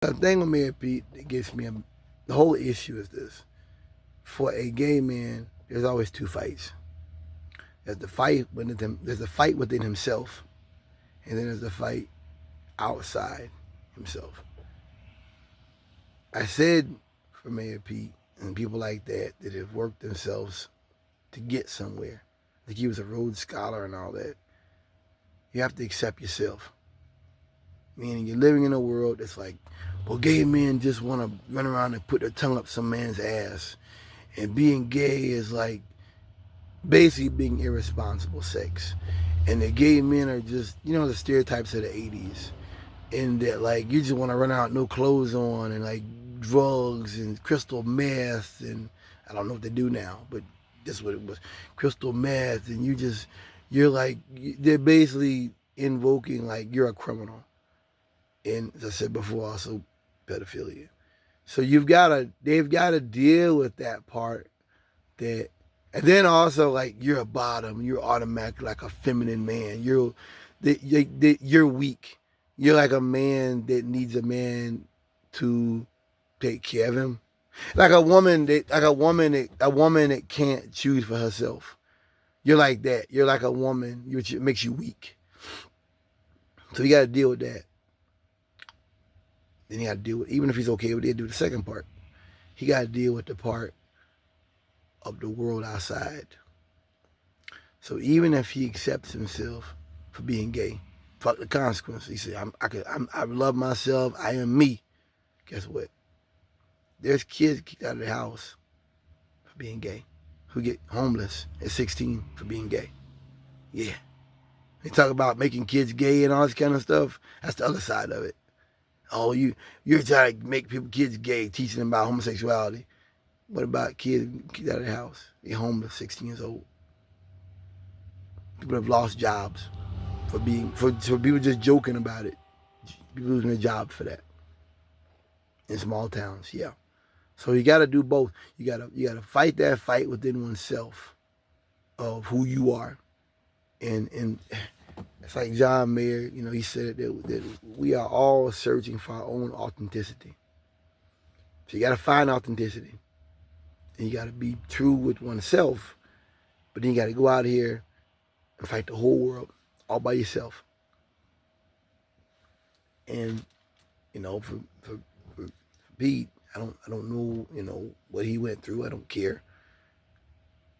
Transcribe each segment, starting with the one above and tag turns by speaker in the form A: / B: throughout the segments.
A: The thing with me and Pete that gets me, the whole issue is this. For a gay man, there's always two fights. There's a fight within himself, and then there's a fight outside himself. I said for Mayor Pete and people like that that have worked themselves to get somewhere, like he was a Rhodes Scholar and all that, you have to accept yourself. Meaning you're living in a world that's like, well, gay men just want to run around and put their tongue up some man's ass. And being gay is like basically being irresponsible sex. And the gay men are just, the stereotypes of the 80s. And that, like, you just want to run out, no clothes on, and like drugs and crystal meth. And I don't know what they do now, but that's what it was, crystal meth. And you're like, they're basically invoking, like, you're a criminal. And as I said before, also pedophilia. So they've got to deal with that part that, and then also like you're a bottom, you're automatically like a feminine man. You're weak. You're like a man that needs a man to take care of him. Like a woman that can't choose for herself. You're like that. You're like a woman, which makes you weak. So you got to deal with that. Then he got to deal with, even if he's okay with it, do the second part. He got to deal with the part of the world outside. So even if he accepts himself for being gay, fuck the consequences. He said, I love myself. I am me. Guess what? There's kids kicked out of the house for being gay, who get homeless at 16 for being gay. Yeah. They talk about making kids gay and all this kind of stuff. That's the other side of it. Oh, you're trying to make kids gay, teaching them about homosexuality. What about kids kicked out of the house? They're homeless, 16 years old. People have lost jobs for people just joking about it. People losing their job for that. In small towns, yeah. So you gotta do both. You gotta fight that fight within oneself of who you are. And it's like John Mayer, he said that we are all searching for our own authenticity. So you got to find authenticity. And you got to be true with oneself. But then you got to go out here and fight the whole world all by yourself. And, for Pete, I don't know, what he went through. I don't care.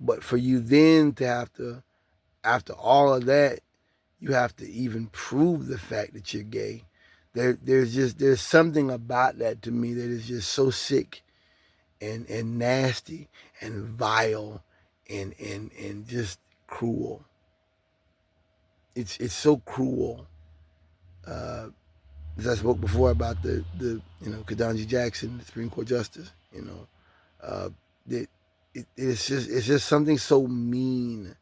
A: But for you then to have to, after all of that, you have to even prove the fact that you're gay. There's something about that to me that is just so sick and nasty and vile and just cruel. It's so cruel. As I spoke before about the Ketanji Jackson, the Supreme Court Justice, that it's just something so mean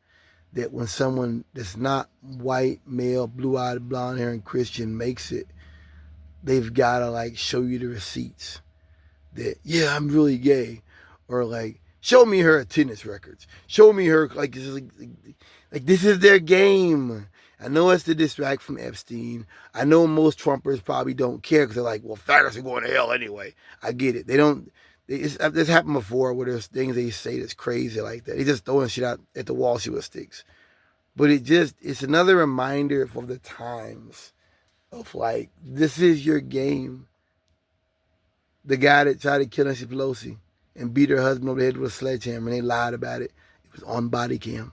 A: that when someone that's not white, male, blue-eyed, blonde hair, and Christian makes it, they've got to like show you the receipts that, yeah, I'm really gay. Or like, show me her attendance records. Show me her, like this is their game. I know it's to distract from Epstein. I know most Trumpers probably don't care because they're like, well, faggots are going to hell anyway. I get it. This happened before where there's things they say that's crazy like that. They just throwing shit out at the wall, see what sticks. But it's another reminder of the times of like, this is your game. The guy that tried to kill Nancy Pelosi and beat her husband over the head with a sledgehammer and they lied about it. It was on body cam.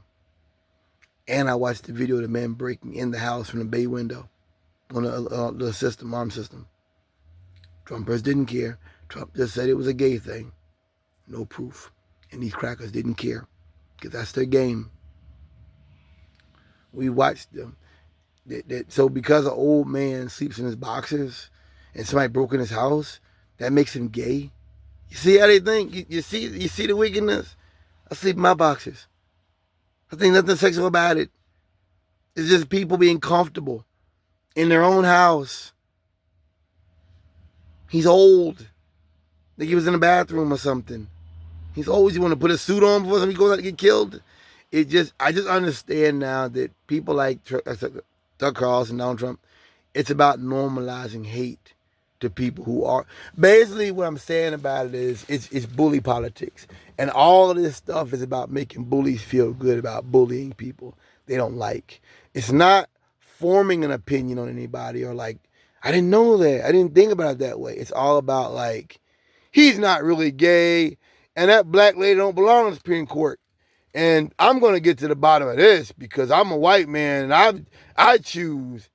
A: And I watched the video of the man breaking in the house from the bay window on the arm system. Trumpers didn't care. Trump just said it was a gay thing. No proof. And these crackers didn't care because that's their game. We watched them. So because an old man sleeps in his boxers and somebody broke in his house, that makes him gay. You see how they think? You see the wickedness? I sleep in my boxers. I think nothing sexual about it. It's just people being comfortable in their own house. He's old. Like he was in the bathroom or something. He's old. You want to put a suit on before somebody goes out to get killed? I just understand now that people like Doug Carlson, Donald Trump, it's about normalizing hate. to people who are basically what I'm saying about it is it's bully politics. And all of this stuff is about making bullies feel good about bullying people they don't like. It's not forming an opinion on anybody or like, I didn't know that. I didn't think about it that way. It's all about like, he's not really gay and that black lady don't belong in the Supreme Court. And I'm going to get to the bottom of this because I'm a white man and I choose